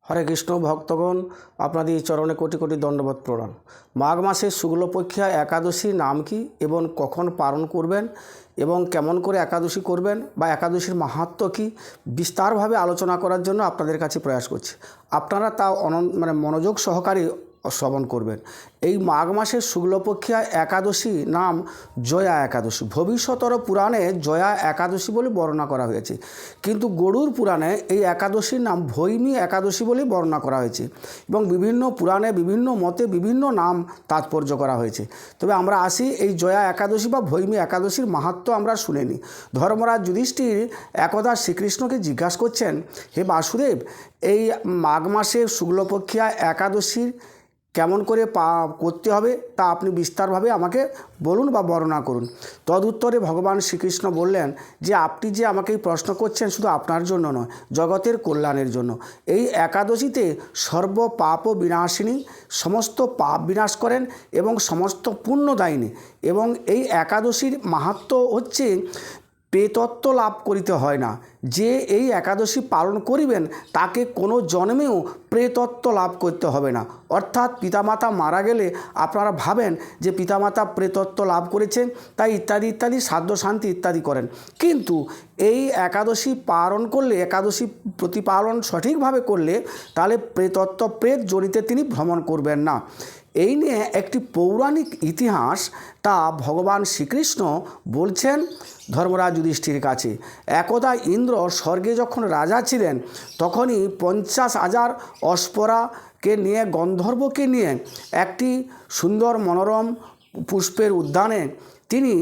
হরে কৃষ্ণ ভক্তগণ, আপনাদের চরণে কোটি কোটি দণ্ডবত প্রণাম। মাঘ মাসের শুক্লপক্ষা একাদশী নাম কি এবং কখন পালন করবেন এবং কেমন করে একাদশী করবেন বা একাদশীর মাহাত্ম্য কী বিস্তারভাবে আলোচনা করার জন্য আপনাদের কাছে প্রয়াস করছি। আপনারা তা মনোযোগ সহকারে শ্রবণ করবেন। এই মাঘ মাসের শুক্লপক্ষা একাদশী নাম জয়া একাদশী। ভবিষ্যতর পুরাণে জয়া একাদশী বলে বর্ণনা করা হয়েছে, কিন্তু গরুড় পুরাণে এই একাদশীর নাম ভৈমী একাদশী বলে বর্ণনা করা হয়েছে এবং বিভিন্ন পুরাণে বিভিন্ন মতে বিভিন্ন নাম তাৎপর্য করা হয়েছে। তবে আমরা আসি এই জয়া একাদশী বা ভৈমী একাদশীর মাহাত্ম্য আমরা শুনে নিই। ধর্মরাজ যুধিষ্ঠির একদা শ্রীকৃষ্ণকে জিজ্ঞাসা করছেন, হে বাসুদেব, এই মাঘ মাসে শুক্লপক্ষা একাদশীর কেমন করে করতে হবে তা আপনি বিস্তারভাবে আমাকে বলুন বা বর্ণনা করুন। তদুত্তরে ভগবান শ্রীকৃষ্ণ বললেন যে আপনি যে আমাকে এই প্রশ্ন করছেন শুধু আপনার জন্য নয়, জগতের কল্যাণের জন্য। এই একাদশীতে সর্ব পাপ বিনাশিনী, সমস্ত পাপ বিনাশ করেন এবং সমস্ত পুণ্যদায়িনী। এবং এই একাদশীর মাহাত্ম্য হচ্ছে প্রেতত্ব লাভ করিতে হয় না। যে এই একাদশী পালন করিবেন তাকে কোনো জন্মেও প্রেতত্ব লাভ করতে হবে না। অর্থাৎ পিতামাতা মারা গেলে আপনারা ভাবেন যে পিতামাতা প্রেতত্ব লাভ করেছেন, তাই ইত্যাদি ইত্যাদি সাধ্য শান্তি ইত্যাদি করেন, কিন্তু এই একাদশী পালন করলে, একাদশী প্রতিপালন সঠিকভাবে করলে তাহলে প্রেতত্ব প্রেত জনিতে তিনি ভ্রমণ করবেন না। এই নিয়ে একটি পৌরাণিক ইতিহাস, তা ভগবান শ্রীকৃষ্ণ বলছেন ধর্মরাজ যুধিষ্ঠির কাছে। একদা ইন্দ্র স্বর্গে যখন রাজা ছিলেন তখনই 50,000 অশ্পরাকে নিয়ে, গন্ধর্বকে নিয়ে একটি সুন্দর মনোরম পুষ্পের উদ্যানে তিনি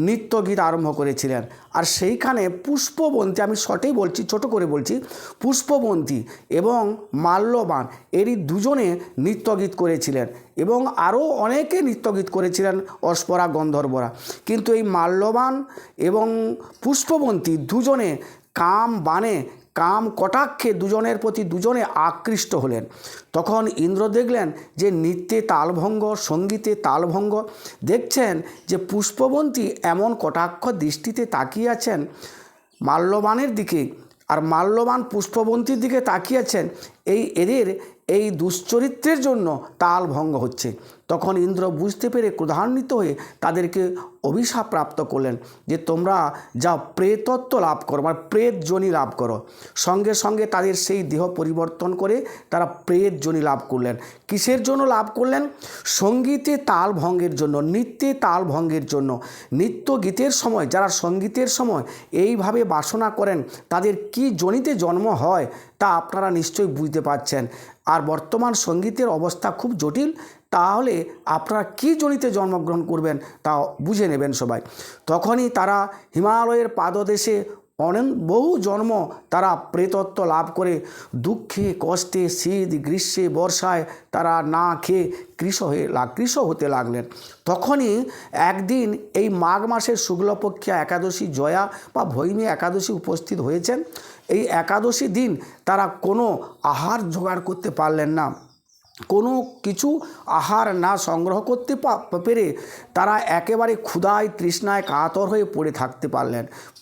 নৃত্যগীত আরম্ভ করেছিলেন। আর সেইখানে পুষ্পবন্তী, আমি শর্টেই বলছি, ছোট করে বলছি, পুষ্পবন্তী এবং মাল্যবান এরই দুজনে নৃত্যগীত করেছিলেন এবং আরও অনেকে নৃত্যগীত করেছিলেন অশ্পরা গন্ধর্বরা। কিন্তু এই মাল্যবান এবং পুষ্পবন্তী দুজনে কাম বাণে, কাম কটাক্ষে দুজনের প্রতি দুজনে আকৃষ্ট হলেন। তখন ইন্দ্র দেখলেন যে নৃত্যে তালভঙ্গ, সঙ্গীতে তালভঙ্গ। দেখছেন যে পুষ্পবন্তী এমন কটাক্ষ দৃষ্টিতে তাকিয়ে আছেন মাল্যবানের দিকে, আর মাল্যবান পুষ্পবন্তীর দিকে তাকিয়েছেন। এদের এই দুশ্চরিত্রের জন্য তাল ভঙ্গ হচ্ছে। তখন ইন্দ্র বুঝতে পেরে ক্রোধান্বিত হয়ে তাদেরকে অভিশাপ প্রাপ্ত করলেন যে তোমরা যা প্রেতত্ব লাভ করো, মানে প্রেত যোনি লাভ করো। সঙ্গে সঙ্গে তাদের সেই দেহ পরিবর্তন করে তারা প্রেত যোনি লাভ করলেন। কিসের জন্য লাভ করলেন? সঙ্গীতে তাল ভঙ্গের জন্য, নৃত্যে তাল ভঙ্গের জন্য। নৃত্য গীতের সময়, যারা সঙ্গীতের সময় এইভাবে বাসনা করেন তাদের কি যোনিতে জন্ম হয় তা আপনারা নিশ্চয়ই বুঝতে পারছেন। আর বর্তমান সঙ্গীতের অবস্থা খুব জটিল, তাহলে আপনারা কী জনিতে জন্মগ্রহণ করবেন তা বুঝে নেবেন সবাই। তখনই তারা হিমালয়ের পাদদেশে বহু জন্ম তারা প্রেতত্ব লাভ করে দুঃখে কষ্টে, শীত গ্রীষ্মে বর্ষায় তারা না খেয়ে কৃশ হতে লাগলেন। তখনই একদিন এই মাঘ মাসের শুক্লপক্ষা একাদশী জয়া বা ভৈমী একাদশী উপস্থিত হয়েছেন। এই একাদশী দিন তারা কোনো আহার জোগাড় করতে পারলেন না। কোনো কিছু আহার না সংগ্রহ করতে পেরে তারা একেবারে ক্ষুধায় তৃষ্ণায় কাতর হয়ে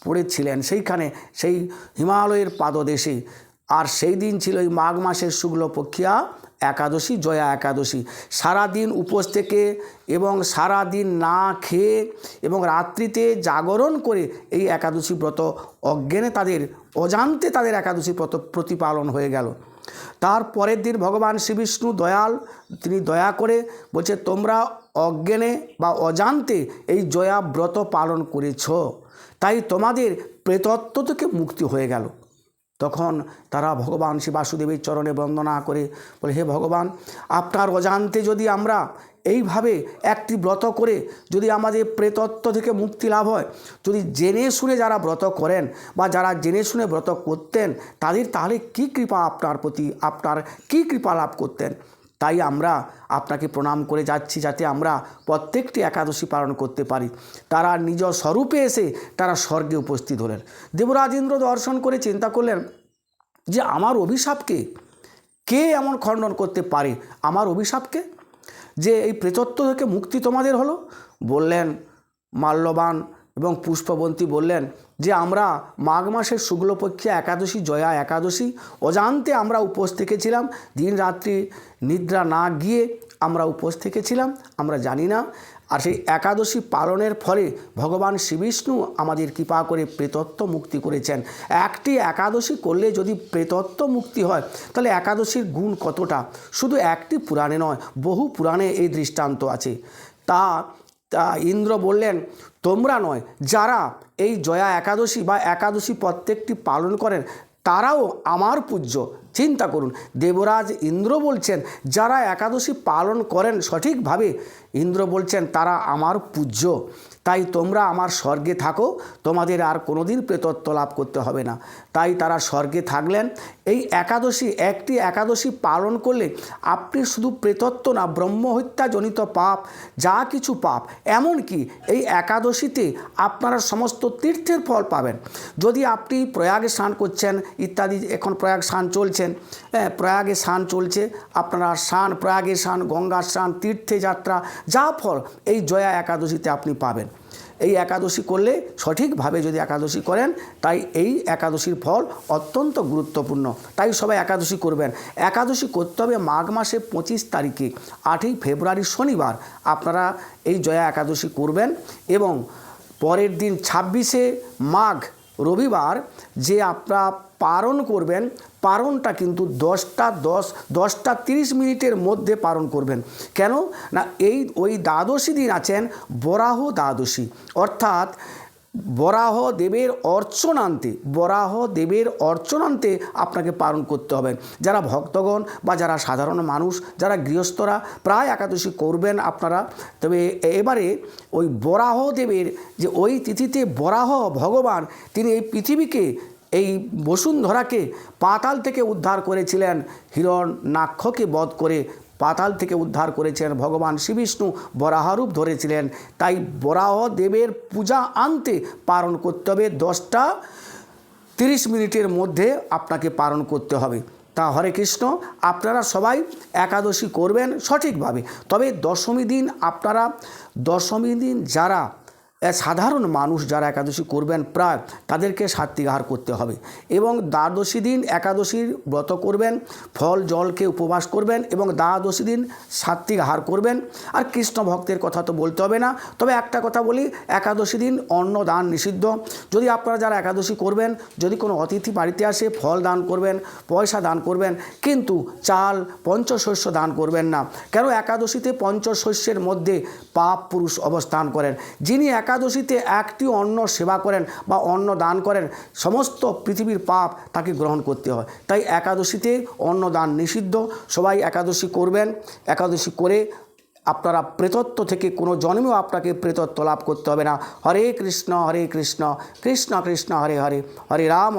পড়েছিলেন সেইখানে, সেই হিমালয়ের পাদদেশে। আর সেই দিন ছিল এই মাঘ মাসের শুক্লপক্ষা একাদশী, জয়া একাদশী। সারাদিন উপোস থেকে এবং সারাদিন না খেয়ে এবং রাত্রিতে জাগরণ করে এই একাদশী ব্রত অজান্তে তাদের একাদশী ব্রত প্রতিপালন হয়ে গেল। তার পরের দিন ভগবান শ্রীবিষ্ণু দয়াল, তিনি দয়া করে বলছে তোমরা অজ্ঞানে বা অজান্তে এই জয়া ব্রত পালন করেছ, তাই তোমাদের প্রেতত্ব থেকে মুক্তি হয়ে গেল। তখন তারা ভগবান শ্রী বাসুদেবের চরণে বন্দনা করে বলে, হে ভগবান, আপনার অজান্তে যদি আমরা এইভাবে একটি ব্রত করে যদি আমাদের প্রেতত্ব থেকে মুক্তি লাভ হয়, যদি জেনে শুনে যারা ব্রত করেন বা যারা জেনে শুনে ব্রত করতেন তাদের তাহলে কী কৃপা আপনার প্রতি, আপনার কী কৃপা লাভ করতেন। তাই আমরা আপনাকে প্রণাম করে যাচ্ছি যাতে আমরা প্রত্যেকটি একাদশী পালন করতে পারি। তারা নিজ স্বরূপে এসে তারা স্বর্গে উপস্থিত হলেন। দেবরাজ ইন্দ্র দর্শন করে চিন্তা করলেন যে আমার অভিশাপকে কে এমন খণ্ডন করতে পারে, আমার অভিশাপকে, যে এই প্রেতত্ব থেকে মুক্তি তোমাদের হলো। বললেন মাল্যবান এবং পুষ্পবন্তী বললেন যে আমরা মাঘ মাসের শুক্লপক্ষে একাদশী জয়া একাদশী অজান্তে আমরা উপোস থেকেছিলাম, দিন রাত্রি নিদ্রা না গিয়ে আমরা উপোস থেকেছিলাম, আমরা জানি না। আর সেই একাদশী পালনের ফলে ভগবান শ্রীবিষ্ণু আমাদের কৃপা করে প্রেতত্ব মুক্তি করেছেন। একটি একাদশী করলে যদি প্রেতত্ব মুক্তি হয় তাহলে একাদশীর গুণ কতটা, শুধু একটি পুরাণে নয়, বহু পুরাণে এই দৃষ্টান্ত আছে। তা ইন্দ্র বললেন তোমরা নয়, যারা এই জয়া একাদশী বা একাদশী প্রত্যেকটি পালন করেন তারাও আমার পূজ্য। চিন্তা করুন, দেবরাজ ইন্দ্র বলছেন যারা একাদশী পালন করেন সঠিকভাবে, ইন্দ্র বলছেন তারা আমার পূজ্য। তাই তোমরা আমার স্বর্গে থাকো, তোমাদের আর কোনোদিন প্রেতত্ব লাভ করতে হবে না। তাই তারা স্বর্গে থাকলেন। এই একাদশী, একটি একাদশী পালন করলে আপনি শুধু প্রেতত্ব না, ব্রহ্মহত্যাজনিত পাপ, যা কিছু পাপ, এমনকি এই একাদশীতে আপনারা সমস্ত তীর্থের ফল পাবেন। যদি আপনি প্রয়াগে স্নান করছেন ইত্যাদি, এখন প্রয়াগ স্নান চলছেন, প্রয়াগে স্নান চলছে, আপনারা স্নান, প্রয়াগে স্নান, গঙ্গা স্নান, তীর্থে যাত্রা, যা ফল এই জয়া একাদশীতে আপনি পাবেন। এই একাদশী করলে সঠিকভাবে যদি একাদশী করেন, তাই এই একাদশীর ফল অত্যন্ত গুরুত্বপূর্ণ। তাই সবাই একাদশী করবেন। একাদশী করতে হবে মাঘ মাসে 25 তারিখে, 8ই ফেব্রুয়ারি শনিবার আপনারা এই জয়া একাদশী করবেন। এবং পরের দিন 26শে মাঘ রবিবার যে আপনারা পারণ করবেন, পারণটা কিন্তু 10টা 30 মিনিটের মধ্যে পারণ করবেন। কেন না, ওই দ্বাদশী দিন আছেন বরাহ দ্বাদশী, অর্থাৎ বরাহ দেবের অর্চনান্তে আপনাকে পালন করতে হবে। যারা ভক্তগণ বা যারা সাধারণ মানুষ, যারা গৃহস্থরা প্রায় একাদশী করবেন আপনারা। তবে এবারে ওই বরাহ দেবের যে ওই তিথিতে বরাহ ভগবান তিনি এই পৃথিবীকে, এই বসুন্ধরাকে পাতাল থেকে উদ্ধার করেছিলেন, হিরণ্যাক্ষকে বধ করে পাতাল থেকে উদ্ধার করেছেন ভগবান শ্রীবিষ্ণু, বরাহরূপ ধরেছিলেন। তাই বরাহ দেবের পূজা আনতে পালন করতে হবে, 10টা 30 মিনিটের মধ্যে আপনাকে পালন করতে হবে। তা হরে কৃষ্ণ, আপনারা সবাই একাদশী করবেন সঠিকভাবে। তবে দশমী দিন যারা সাধারণ মানুষ যারা একাদশী করবেন প্রায়, তাদেরকে সাত্বিক আহার করতে হবে। এবং দ্বাদশী দিন একাদশীর ব্রত করবেন, ফল জলকে উপবাস করবেন এবং দ্বাদশী দিন সাত্বিক আহার করবেন। আর কৃষ্ণ ভক্তের কথা তো বলতে হবে না। তবে একটা কথা বলি, একাদশী দিন অন্ন দান নিষিদ্ধ। যদি আপনারা যারা একাদশী করবেন, যদি কোনো অতিথি বাড়িতে আসে, ফল দান করবেন, পয়সা দান করবেন, কিন্তু চাল পঞ্চশস্য দান করবেন না। কেন, একাদশীতে পঞ্চশস্যের মধ্যে পাপ পুরুষ অবস্থান করেন। যিনি একাদশীতে একটি অন্ন সেবা করেন বা অন্ন দান করেন, সমস্ত পৃথিবীর পাপ তাকে গ্রহণ করতে হয়। তাই একাদশীতে অন্ন দান নিষিদ্ধ। সবাই একাদশী করবেন। একাদশী করে আপনারা প্রেতত্ব থেকে কোনো জন্মেও আপনাকে প্রেতত্ব লাভ করতে হবে না। হরে কৃষ্ণ কৃষ্ণ কৃষ্ণ হরে হরে, হরে রাম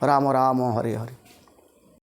রাম রাম হরে হরে।